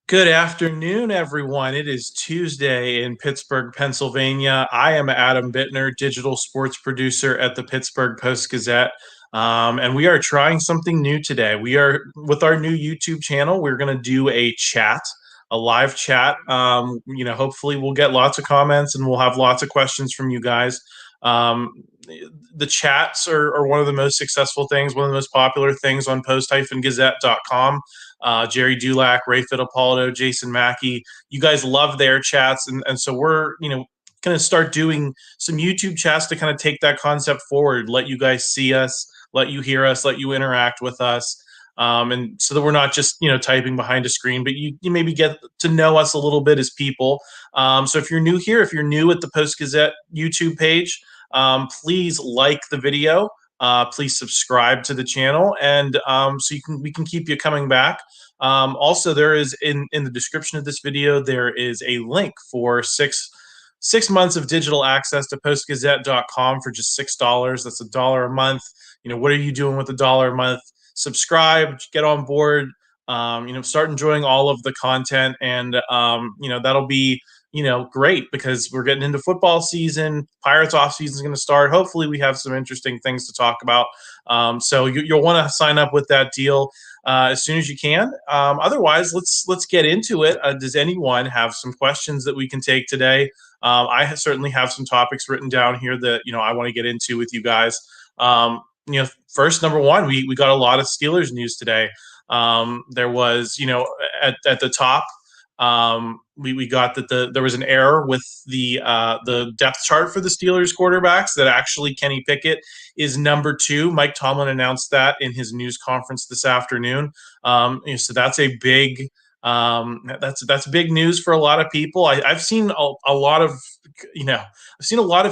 Good afternoon, everyone. It is Tuesday in Pittsburgh, Pennsylvania. I am Adam Bittner, digital sports producer at the Pittsburgh Post-Gazette. And we are trying something new today. We are, with our new YouTube channel, we're going to do a live chat. Hopefully we'll get lots of comments and we'll have lots of questions from you guys. Um, the chats are one of the most successful things, one of the most popular things on post-gazette.com. Jerry Dulac, Ray Fittipaldo, Jason Mackey. You guys love their chats, and so we're going to start doing some YouTube chats to kind of take that concept forward. Let you guys see us, let you hear us, let you interact with us. And so that we're not just typing behind a screen, but you maybe get to know us a little bit as people. So if you're new here, if you're new at the Post Gazette YouTube page, please like the video. Please subscribe to the channel, and so we can keep you coming back. Also, there is in the description of this video, there is a link for six months of digital access to postgazette.com for just $6. That's $1 a month. What are you doing with $1 a month? Subscribe, get on board, start enjoying all of the content, and that'll be great because we're getting into football season. Pirates off season is going to start. Hopefully we have some interesting things to talk about. So you'll want to sign up with that deal as soon as you can. Otherwise, let's get into it. Does anyone have some questions that we can take today? I certainly have some topics written down here that I want to get into with you guys. First, number one, we got a lot of Steelers news today. There was, at the top, we got that there was an error with the depth chart for the Steelers quarterbacks, that actually Kenny Pickett is number 2. Mike Tomlin announced that in his news conference this afternoon. So that's a big that's big news for a lot of people. I've seen a lot of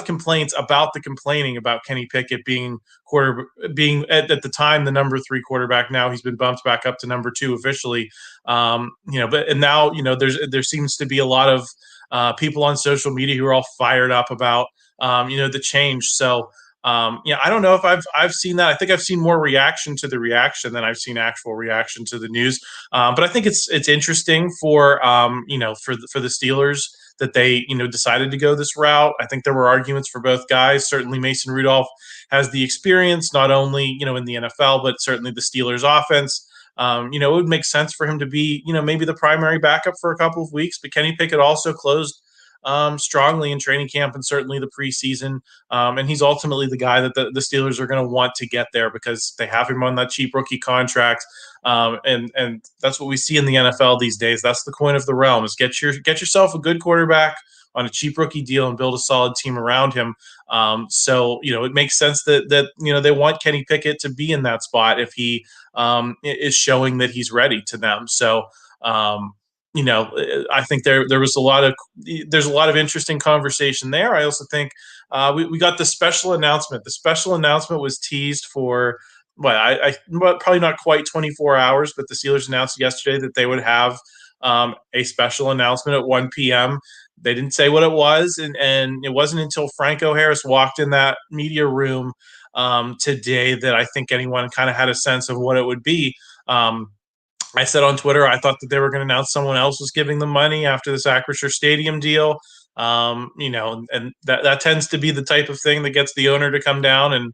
complaints about the complaining about Kenny Pickett being at the time the number 3 quarterback. Now he's been bumped back up to number 2 officially. But now there seems to be a lot of people on social media who are all fired up about the change. So I don't know if I've seen that. I think I've seen more reaction to the reaction than I've seen actual reaction to the news. But I think it's interesting for for the Steelers that they decided to go this route. I think there were arguments for both guys. Certainly Mason Rudolph has the experience, not only in the NFL, but certainly the Steelers offense. It would make sense for him to be maybe the primary backup for a couple of weeks. But Kenny Pickett also closed strongly in training camp and certainly the preseason. And he's ultimately the guy that the Steelers are going to want to get there because they have him on that cheap rookie contract. And that's what we see in the NFL these days. That's the coin of the realm, is get yourself a good quarterback on a cheap rookie deal and build a solid team around him. So it makes sense that they want Kenny Pickett to be in that spot if he is showing that he's ready to them. So I think there's a lot of interesting conversation there. I also think we got the special announcement. The special announcement was teased for probably not quite 24 hours, but the Steelers announced yesterday that they would have a special announcement at 1 p.m. They didn't say what it was, and it wasn't until Franco Harris walked in that media room today that I think anyone kind of had a sense of what it would be. I said on Twitter, I thought that they were going to announce someone else was giving them money after this Acrisure Stadium deal. And that tends to be the type of thing that gets the owner to come down and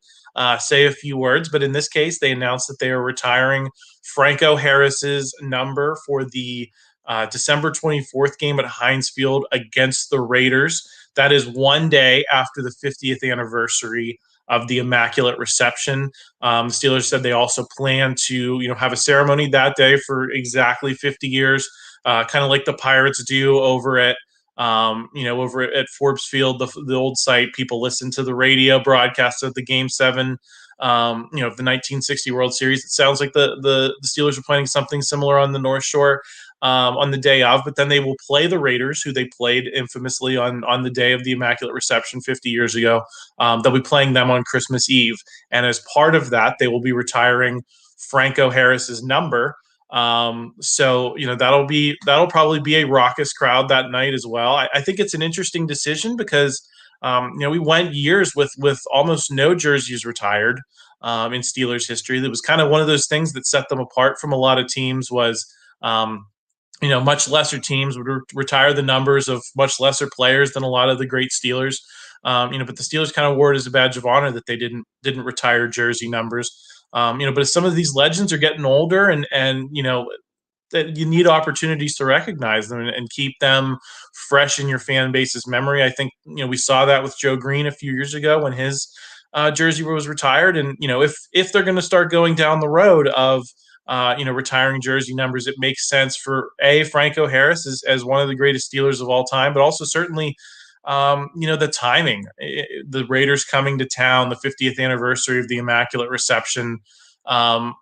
say a few words. But in this case, they announced that they are retiring Franco Harris's number for the December 24th game at Heinz Field against the Raiders. That is one day after the 50th anniversary of the Immaculate Reception. The Steelers said they also plan to, have a ceremony that day for exactly 50 years, kind of like the Pirates do over at Forbes Field, the old site. People listen to the radio broadcast of the Game 7, the 1960 World Series. It sounds like the Steelers are planning something similar on the North Shore on the day of, but then they will play the Raiders, who they played infamously on the day of the Immaculate Reception 50 years ago. They'll be playing them on Christmas Eve. And as part of that, they will be retiring Franco Harris's number. So that'll probably be a raucous crowd that night as well. I think it's an interesting decision because we went years with almost no jerseys retired in Steelers history. That was kind of one of those things that set them apart from a lot of teams. Was much lesser teams would retire the numbers of much lesser players than a lot of the great Steelers. But the Steelers kind of wore it as a badge of honor that they didn't retire jersey numbers. But some of these legends are getting older, and that you need opportunities to recognize them and keep them fresh in your fan base's memory. I think we saw that with Joe Green a few years ago when his jersey was retired, and if they're going to start going down the road of retiring jersey numbers, it makes sense for Franco Harris as one of the greatest Steelers of all time, but also certainly the timing, the Raiders coming to town, the 50th anniversary of the Immaculate Reception. To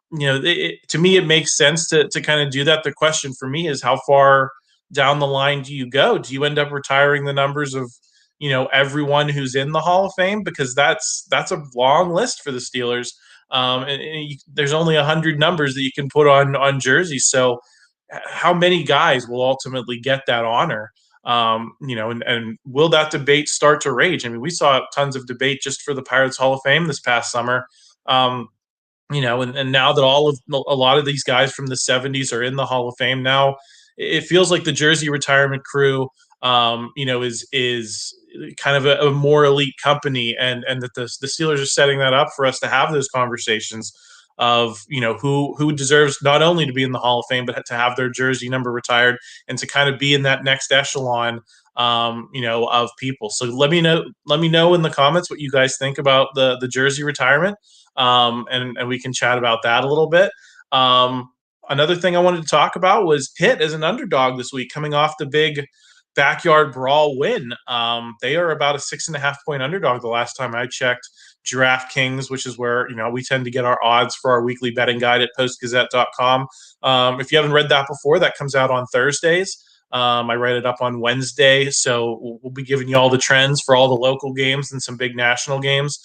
me, it makes sense to kind of do that. The question for me is, how far down the line do you go? Do you end up retiring the numbers of everyone who's in the Hall of Fame? Because that's a long list for the Steelers. There's only 100 numbers that you can put on jerseys. So how many guys will ultimately get that honor? And will that debate start to rage? I mean, we saw tons of debate just for the Pirates Hall of Fame this past summer. And now that a lot of these guys from the 70s are in the Hall of Fame now, it feels like the jersey retirement crew, is kind of a more elite company, and that the Steelers are setting that up for us to have those conversations of who deserves not only to be in the Hall of Fame but to have their jersey number retired and to kind of be in that next echelon of people. So let me know in the comments what you guys think about the jersey retirement, and we can chat about that a little bit. Another thing I wanted to talk about was Pitt as an underdog this week, coming off the big backyard brawl win. They are about a 6.5-point underdog the last time I checked DraftKings, which is where we tend to get our odds for our weekly betting guide at postgazette.com. If you haven't read that before, that comes out on Thursdays. I write it up on Wednesday, so we'll be giving you all the trends for all the local games and some big national games.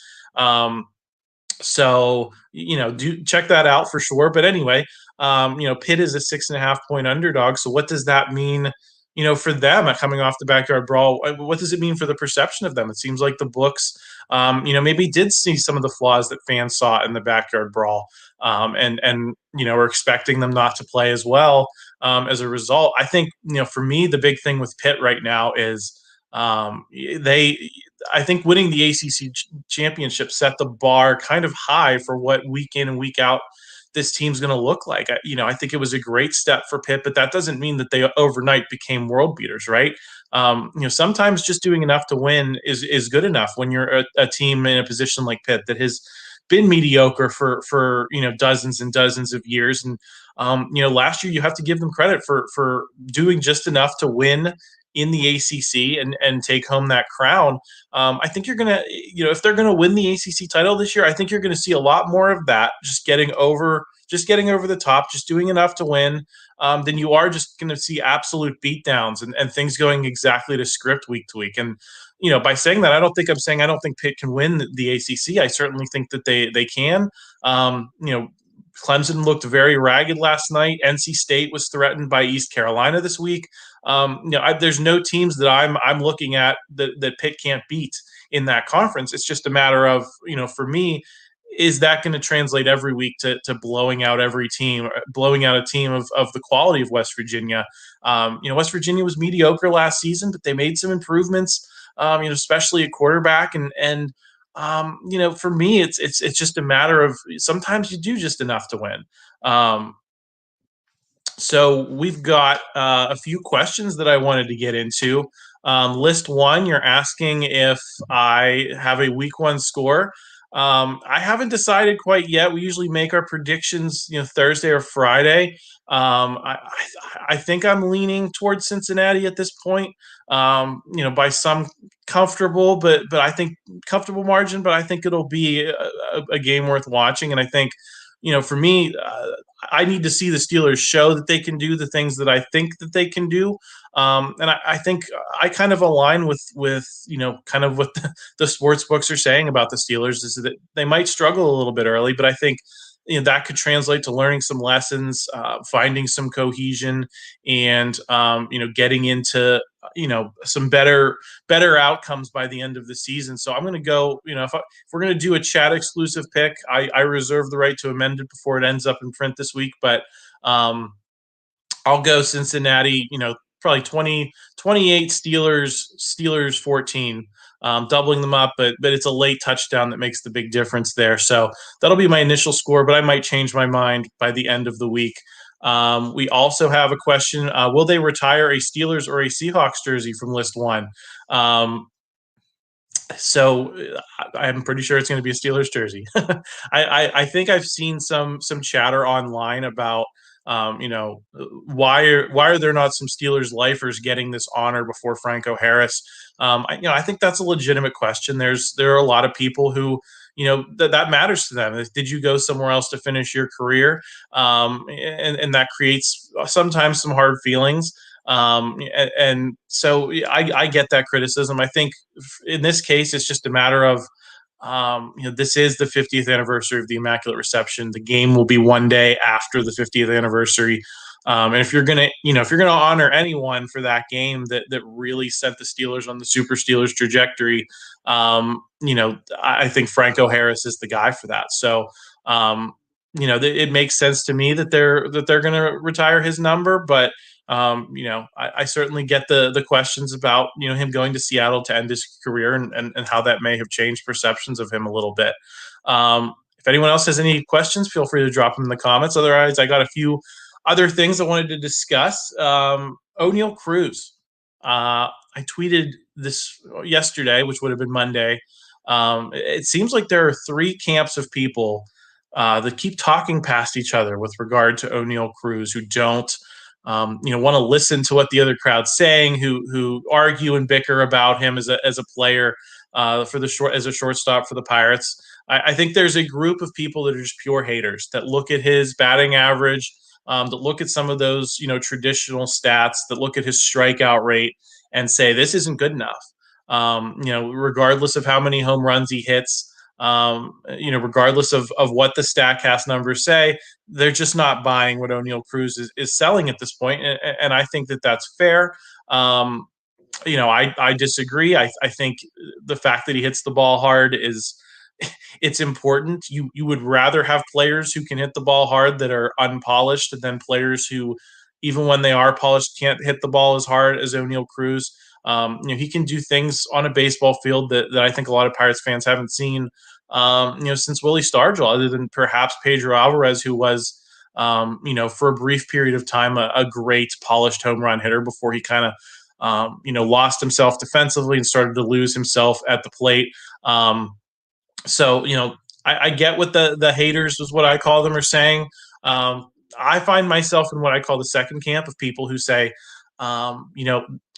So do check that out for sure. But anyway, Pitt is a 6.5-point underdog. So what does that mean? For them coming off the backyard brawl, what does it mean for the perception of them? It seems like the books, maybe did see some of the flaws that fans saw in the backyard brawl, and are expecting them not to play as well as a result. I think, for me, the big thing with Pitt right now is I think winning the ACC championship set the bar kind of high for what week in and week out this team's going to look like. I think it was a great step for Pitt, but that doesn't mean that they overnight became world beaters, right? Sometimes just doing enough to win is good enough when you're a team in a position like Pitt that has been mediocre for dozens and dozens of years. And last year you have to give them credit for doing just enough to win in the ACC and take home that crown. I think you're gonna, if they're gonna win the ACC title this year, I think you're gonna see a lot more of that, just getting over the top, just doing enough to win. Then you are just gonna see absolute beatdowns and things going exactly to script week to week. And by saying that, I don't think Pitt can win the ACC. I certainly think that they can. Clemson looked very ragged last night. NC State was threatened by East Carolina this week. There's no teams that I'm looking at that Pitt can't beat in that conference. It's just a matter of, for me, is that going to translate every week to blowing out a team of the quality of West Virginia? West Virginia was mediocre last season, but they made some improvements, especially at quarterback. And for me, it's just a matter of sometimes you do just enough to win. So we've got a few questions that I wanted to get into. List one, you're asking if I have a week one score. I haven't decided quite yet. We usually make our predictions, Thursday or Friday. I think I'm leaning towards Cincinnati at this point, by some comfortable, but I think comfortable margin, but I think it'll be a game worth watching. And I think, for me, I need to see the Steelers show that they can do the things that I think that they can do. And I think I kind of align with kind of what the sports books are saying about the Steelers, is that they might struggle a little bit early, but I think that could translate to learning some lessons, finding some cohesion, and getting into some better outcomes by the end of the season. So I'm going to go. If we're going to do a chat exclusive pick, I reserve the right to amend it before it ends up in print this week. But I'll go Cincinnati, probably 28 Steelers 14, doubling them up, but it's a late touchdown that makes the big difference there. So that'll be my initial score, but I might change my mind by the end of the week. We also have a question: will they retire a Steelers or a Seahawks jersey from list one? So I'm pretty sure it's going to be a Steelers jersey. I think I've seen some chatter online about why are there not some Steelers lifers getting this honor before Franco Harris? I think that's a legitimate question. There are a lot of people who that matters to them. Did you go somewhere else to finish your career? And that creates sometimes some hard feelings. And so I get that criticism. I think in this case, it's just a matter of, this is the 50th anniversary of the Immaculate Reception. The game will be one day after the 50th anniversary. And if you're gonna honor anyone for that game that really set the Steelers on the Super Steelers trajectory, I think Franco Harris is the guy for that. So, it makes sense to me that they're going to retire his number, but I certainly get the questions about him going to Seattle to end his career and how that may have changed perceptions of him a little bit. If anyone else has any questions, feel free to drop them in the comments. Otherwise, I got a few other things I wanted to discuss. Oneil Cruz. I tweeted this yesterday, which would have been Monday. It seems like there are three camps of people that keep talking past each other with regard to Oneil Cruz, who don't want to listen to what the other crowd's saying, who argue and bicker about him as a player as a shortstop for the Pirates. I think there's a group of people that are just pure haters that look at his batting average, that look at some of those traditional stats, that look at his strikeout rate and say this isn't good enough. Regardless of how many home runs he hits, regardless of what the StatCast numbers say, they're just not buying what Oneil Cruz is selling at this point, and I think that that's fair. I disagree. I think the fact that he hits the ball hard it's important. You would rather have players who can hit the ball hard that are unpolished than players who, even when they are polished, can't hit the ball as hard as Oneil Cruz. He can do things on a baseball field that I think a lot of Pirates fans haven't seen, since Willie Stargell, other than perhaps Pedro Alvarez, who was, for a brief period of time, a great polished home run hitter before he kind of, lost himself defensively and started to lose himself at the plate. So, I get what the haters, is what I call them, are saying. I find myself in what I call the second camp of people who say,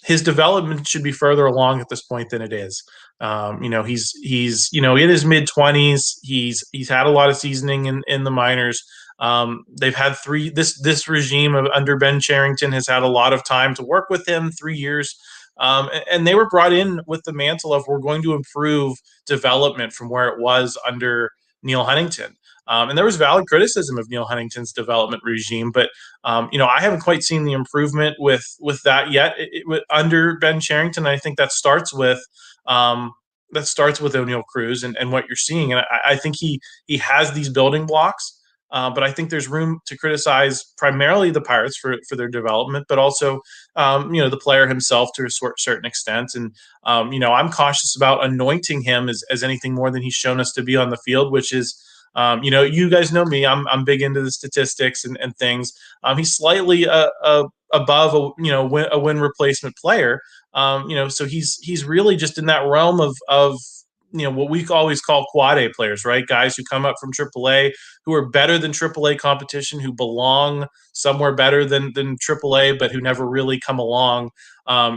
his development should be further along at this point than it is. He's in his mid-20s. He's had a lot of seasoning in the minors. They've had this regime under Ben Cherington has had a lot of time to work with him, 3 years. And they were brought in with the mantle of, we're going to improve development from where it was under Neil Huntington. And there was valid criticism of Neil Huntington's development regime, but I haven't quite seen the improvement with that yet. Under Ben Cherington, I think that starts with Oneil Cruz and what you're seeing, and I think he has these building blocks. But I think there's room to criticize primarily the Pirates for their development, but also, the player himself to a certain extent. And, I'm cautious about anointing him as anything more than he's shown us to be on the field, which is, you guys know me. I'm big into the statistics and things. He's slightly above a win replacement player. So he's really just in that realm of what we always call quad A players, right? Guys who come up from AAA, who are better than AAA competition, who belong somewhere better than AAA, but who never really come along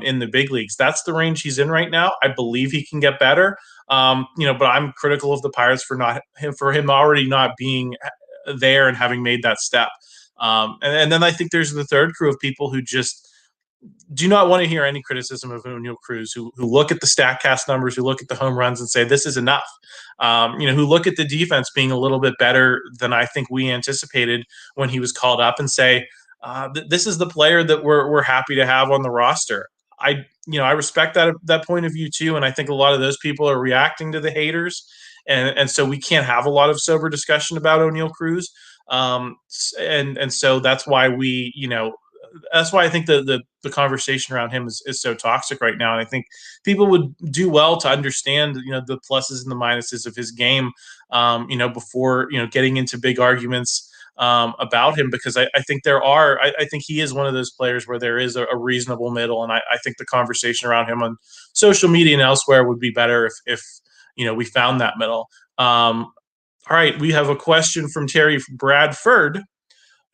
in the big leagues. That's the range he's in right now. I believe he can get better. But I'm critical of the Pirates for him already not being there and having made that step. And then I think there's the third crew of people who just do not want to hear any criticism of Oneil Cruz, who look at the StatCast numbers, who look at the home runs and say, this is enough. Who look at the defense being a little bit better than I think we anticipated when he was called up and say, this is the player that we're happy to have on the roster. I respect that point of view too. And I think a lot of those people are reacting to the haters. And so we can't have a lot of sober discussion about Oneil Cruz. And so that's why we, that's why I think the conversation around him is so toxic right now. And I think people would do well to understand, the pluses and the minuses of his game, before, getting into big arguments about him, because I think I think he is one of those players where there is a reasonable middle. And I think the conversation around him on social media and elsewhere would be better if we found that middle. All right, we have a question from Terry Bradford,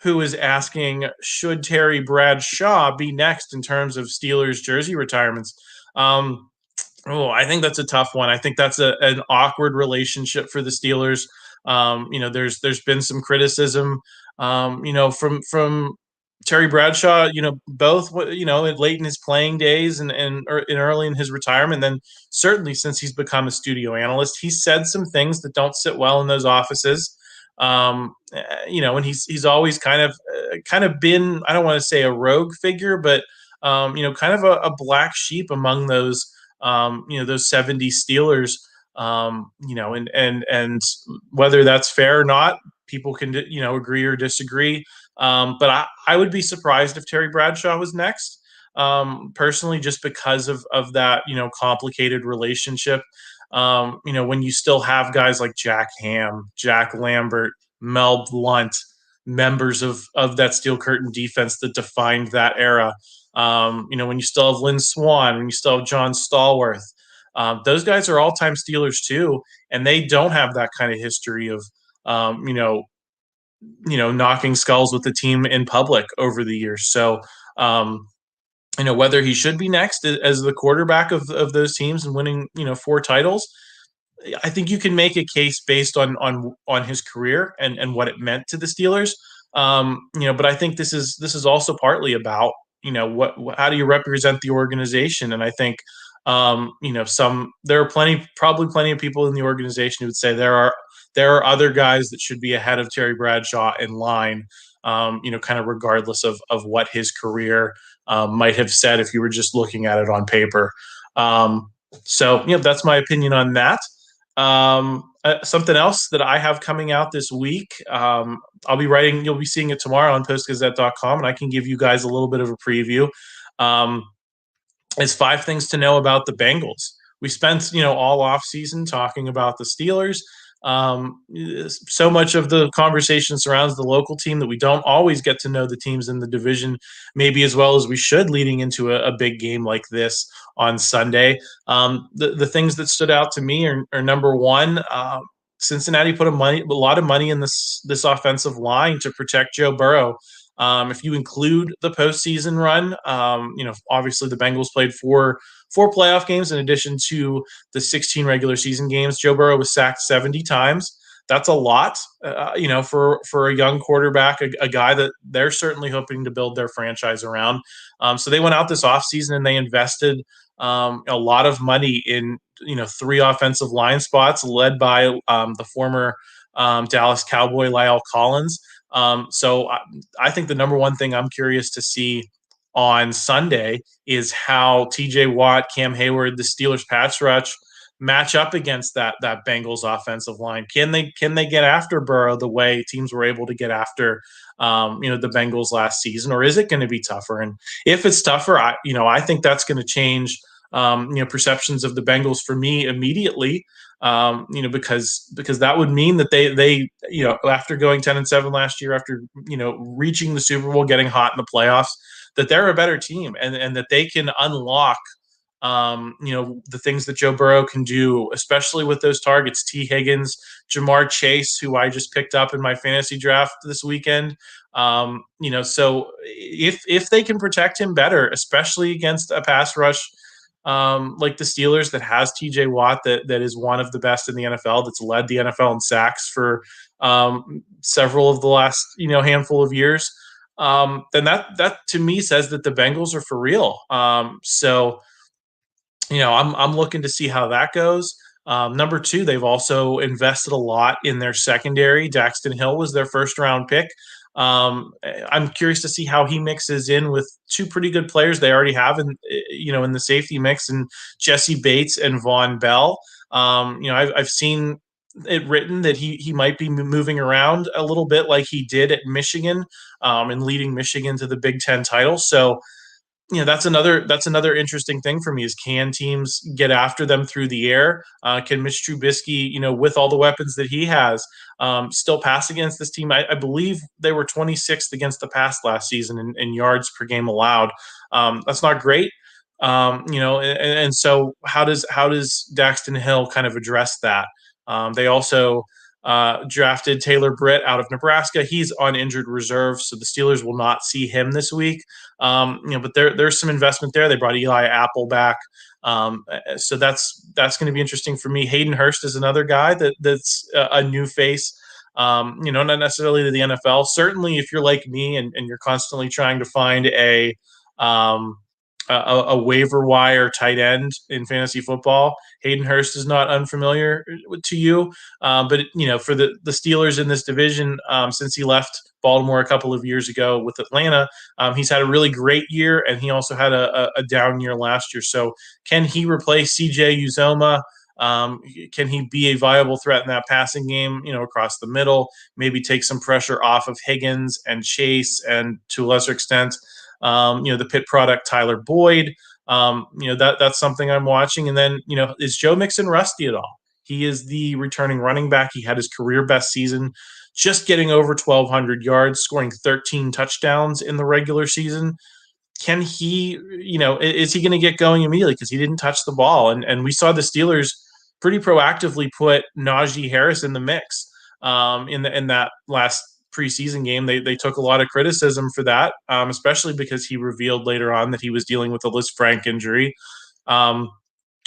who is asking, should Terry Bradshaw be next in terms of Steelers jersey retirements? I think that's a tough one. I think that's an awkward relationship for the Steelers. There's been some criticism, from Terry Bradshaw, both, late in his playing days and early in his retirement. And then certainly since he's become a studio analyst, he said some things that don't sit well in those offices. And he's always kind of been, I don't want to say a rogue figure, but kind of a black sheep among those, those 70 Steelers, and whether that's fair or not, people can, agree or disagree. But I would be surprised if Terry Bradshaw was next, personally, just because of that, complicated relationship. When you still have guys like Jack Ham, Jack Lambert, Mel Blount, members of that Steel Curtain defense that defined that era. When you still have Lynn Swann, when you still have John Stallworth, those guys are all-time Steelers too, and they don't have that kind of history of, knocking skulls with the team in public over the years. So, whether he should be next as the quarterback of those teams and winning, 4 titles, I think you can make a case based on his career and what it meant to the Steelers. But I think this is also partly about, how do you represent the organization? And I think, there are probably plenty of people in the organization who would say there are other guys that should be ahead of Terry Bradshaw in line, kind of regardless of what his career might have said if you were just looking at it on paper. So that's my opinion on that. Something else that I have coming out this week, I'll be writing, you'll be seeing it tomorrow on postgazette.com, and I can give you guys a little bit of a preview. Is 5 things to know about the Bengals. We spent, all off season talking about the Steelers. So much of the conversation surrounds the local team that we don't always get to know the teams in the division maybe as well as we should leading into a big game like this on Sunday. The things that stood out to me are number one, Cincinnati put a lot of money in this offensive line to protect Joe Burrow. If you include the postseason run, obviously the Bengals played four playoff games in addition to the 16 regular season games. Joe Burrow was sacked 70 times. That's a lot, for a young quarterback, a guy that they're certainly hoping to build their franchise around. So they went out this offseason and they invested a lot of money in, 3 offensive line spots led by the former Dallas Cowboy La'el Collins. So I think the number one thing I'm curious to see on Sunday is how TJ Watt, Cam Hayward, the Steelers pass rush match up against that Bengals offensive line. Can they get after Burrow the way teams were able to get after the Bengals last season, or is it going to be tougher? And if it's tougher, I think that's going to change perceptions of the Bengals for me immediately. Because that would mean that they after going 10-7 last year, after reaching the Super Bowl, getting hot in the playoffs, that they're a better team and that they can unlock the things that Joe Burrow can do, especially with those targets, T. Higgins, Jamar Chase, who I just picked up in my fantasy draft this weekend. So if they can protect him better, especially against a pass rush like the Steelers that has TJ Watt, that is one of the best in the NFL, that's led the NFL in sacks for several of the last handful of years, then that to me says that the Bengals are for real. So I'm looking to see how that goes. Number 2, they've also invested a lot in their secondary. Daxton Hill was their first round pick. I'm curious to see how he mixes in with 2 pretty good players they already have in the safety mix, and Jesse Bates and Von Bell. I've seen it written that he might be moving around a little bit like he did at Michigan, and leading Michigan to the Big Ten title. So that's another interesting thing for me is, can teams get after them through the air? Can Mitch Trubisky, with all the weapons that he has, still pass against this team? I believe they were 26th against the pass last season in yards per game allowed. That's not great. And so how does Daxton Hill kind of address that? They also drafted Taylor Britt out of Nebraska. He's on injured reserve, so the Steelers will not see him this week. But there's some investment there. They brought Eli Apple back. So that's going to be interesting for me. Hayden Hurst is another guy that's a new face. Not necessarily to the NFL. Certainly, if you're like me and you're constantly trying to find um, a waiver wire tight end in fantasy football, Hayden Hurst is not unfamiliar to you. But for the Steelers in this division, since he left Baltimore a couple of years ago with Atlanta, he's had a really great year, and he also had a down year last year. So can he replace CJ Uzoma? Can he be a viable threat in that passing game, across the middle? Maybe take some pressure off of Higgins and Chase, and to a lesser extent, the Pitt product Tyler Boyd. That's something I'm watching. And then, is Joe Mixon rusty at all? He is the returning running back. He had his career best season, just getting over 1,200 yards, scoring 13 touchdowns in the regular season. Can he, is he going to get going immediately? Because he didn't touch the ball. And we saw the Steelers pretty proactively put Naji Harris in the mix in that last preseason game. They took a lot of criticism for that, especially because he revealed later on that he was dealing with a Lisfranc injury.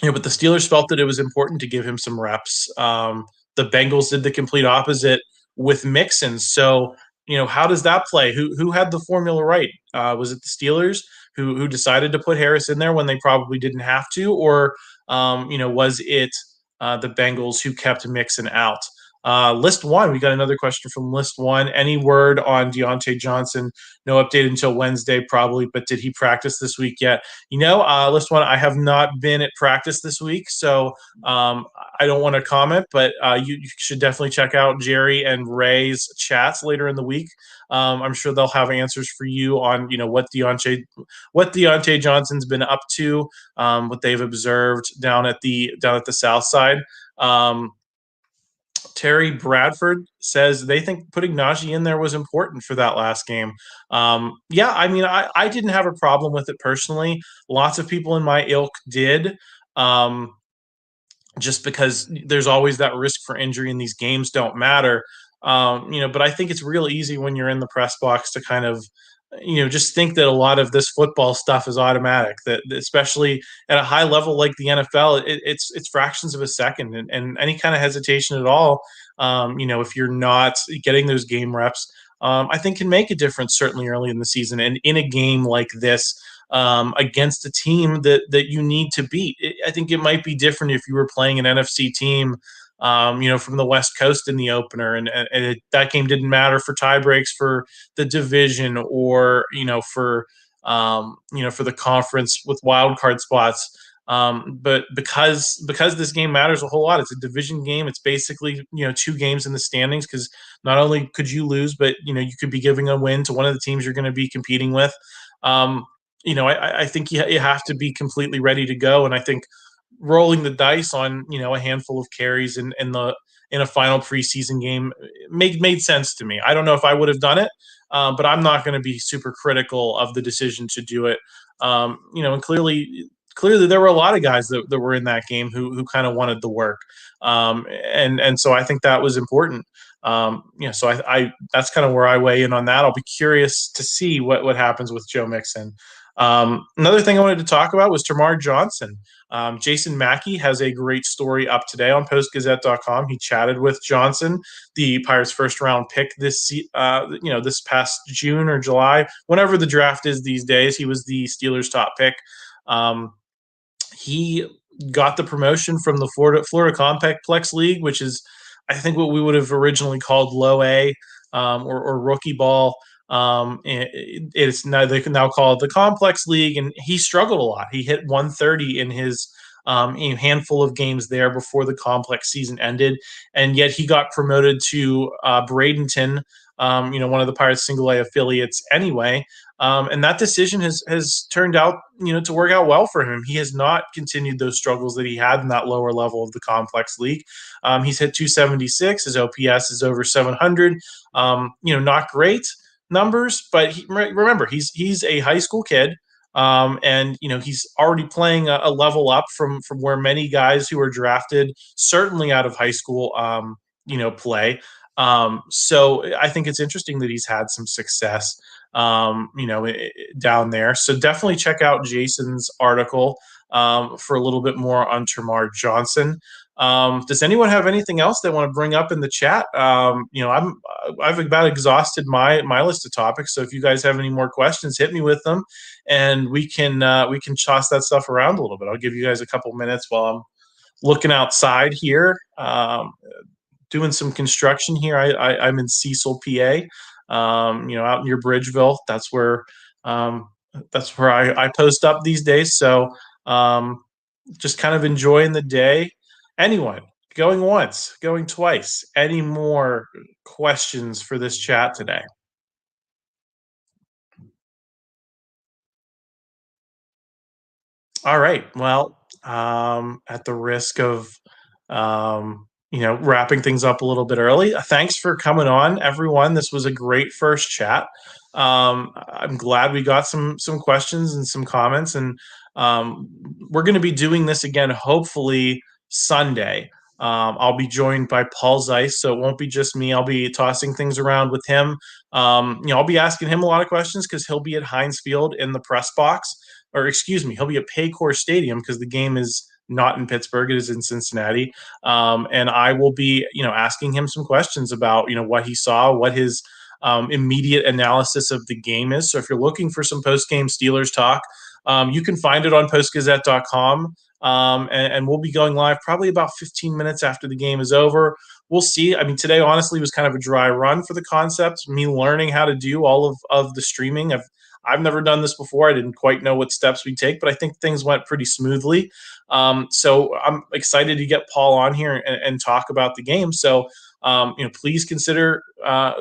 But the Steelers felt that it was important to give him some reps. The Bengals did the complete opposite with Mixon. So, how does that play? Who had the formula right? Was it the Steelers who decided to put Harris in there when they probably didn't have to, or was it the Bengals who kept Mixon out? List one, we got another question from List One. Any word on Deontay Johnson? No update until Wednesday, probably, but did he practice this week yet? List One, I have not been at practice this week, so I don't want to comment, but you should definitely check out Jerry and Ray's chats later in the week. I'm sure they'll have answers for you on what Deontay Johnson's been up to, what they've observed down at the South Side. Terry Bradford says they think putting Naji in there was important for that last game. I didn't have a problem with it personally. Lots of people in my ilk did, just because there's always that risk for injury and these games don't matter. But I think it's real easy when you're in the press box to kind of just think that a lot of this football stuff is automatic, that especially at a high level like the NFL, it's fractions of a second, and any kind of hesitation at all, if you're not getting those game reps, I think can make a difference, certainly early in the season. And in a game like this, against a team that you need to beat, I think it might be different if you were playing an NFC team, from the West Coast in the opener, and that game didn't matter for tie breaks for the division, or for the conference with wild card spots. But because this game matters a whole lot, it's a division game. It's basically two games in the standings, because not only could you lose, but you could be giving a win to one of the teams you're going to be competing with. I think you have to be completely ready to go, and I think rolling the dice on a handful of carries in a final preseason game made sense to me. I don't know if I would have done it, but I'm not going to be super critical of the decision to do it. And clearly there were a lot of guys that were in that game who kind of wanted the work, and so I think that was important. So I that's kind of where I weigh in on that. I'll be curious to see what happens with Joe Mixon. Another thing I wanted to talk about was Tamar Johnson. Jason Mackey has a great story up today on Post-Gazette.com. He chatted with Johnson, the Pirates' first-round pick this past June or July, whenever the draft is these days. He was the Steelers' top pick. He got the promotion from the Florida Complex League, which is, I think, what we would have originally called low A, or rookie ball. It's now, they can now call it the Complex League, and he struggled a lot. He hit 130 in his a handful of games there before the complex season ended, and yet he got promoted to Bradenton, one of the Pirates single A affiliates anyway. And that decision has turned out, to work out well for him. He has not continued those struggles that he had in that lower level of the complex league. He's hit 276. His OPS is over 700. Not great numbers, but remember, he's a high school kid. And he's already playing a level up from where many guys who are drafted, certainly out of high school, play. So I think it's interesting that he's had some success, down there. So definitely check out Jason's article for a little bit more on Termarr Johnson. Does anyone have anything else they want to bring up in the chat? I've about exhausted my list of topics. So if you guys have any more questions, hit me with them, and we can toss that stuff around a little bit. I'll give you guys a couple minutes while I'm looking outside here, doing some construction here. I'm in Cecil, PA. Out near Bridgeville. That's where I post up these days. So just kind of enjoying the day. Anyone going once, going twice? Any more questions for this chat today? All right. Well, at the risk of wrapping things up a little bit early, thanks for coming on, everyone. This was a great first chat. I'm glad we got some questions and some comments, and we're going to be doing this again hopefully Sunday. I'll be joined by Paul Zeiss, so it won't be just me. I'll be tossing things around with him. I'll be asking him a lot of questions because he'll be at Heinz Field in the press box, or excuse me, he'll be at Paycor Stadium because the game is not in Pittsburgh, it is in Cincinnati. And I will be, asking him some questions about, what he saw, what his immediate analysis of the game is. So if you're looking for some post-game Steelers talk, you can find it on postgazette.com. And we'll be going live probably about 15 minutes after the game is over. We'll see. I mean, today honestly was kind of a dry run for the concept. Me learning how to do all of the streaming. I've never done this before. I didn't quite know what steps we'd take, but I think things went pretty smoothly. So I'm excited to get Paul on here and talk about the game. So please consider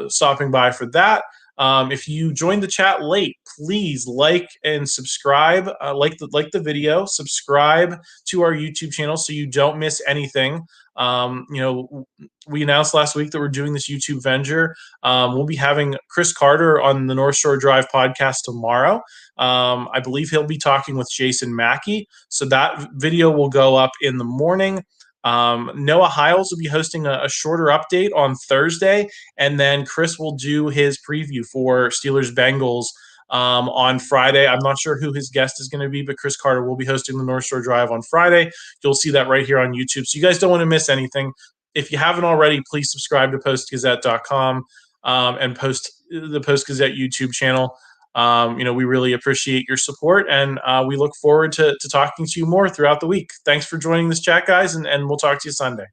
stopping by for that. If you joined the chat late, please like and subscribe. Like the video, subscribe to our YouTube channel so you don't miss anything. We announced last week that we're doing this YouTube venture. We'll be having Chris Carter on the North Shore Drive podcast tomorrow. I believe he'll be talking with Jason Mackey. So that video will go up in the morning. Noah Hiles will be hosting a shorter update on Thursday, and then Chris will do his preview for Steelers Bengals on Friday. I'm not sure who his guest is going to be, but Chris Carter will be hosting the North Shore Drive on Friday. You'll see that right here on YouTube. So you guys don't want to miss anything. If you haven't already, please subscribe to postgazette.com and the Post-Gazette YouTube channel. We really appreciate your support, and we look forward to talking to you more throughout the week. Thanks for joining this chat, guys, and we'll talk to you Sunday.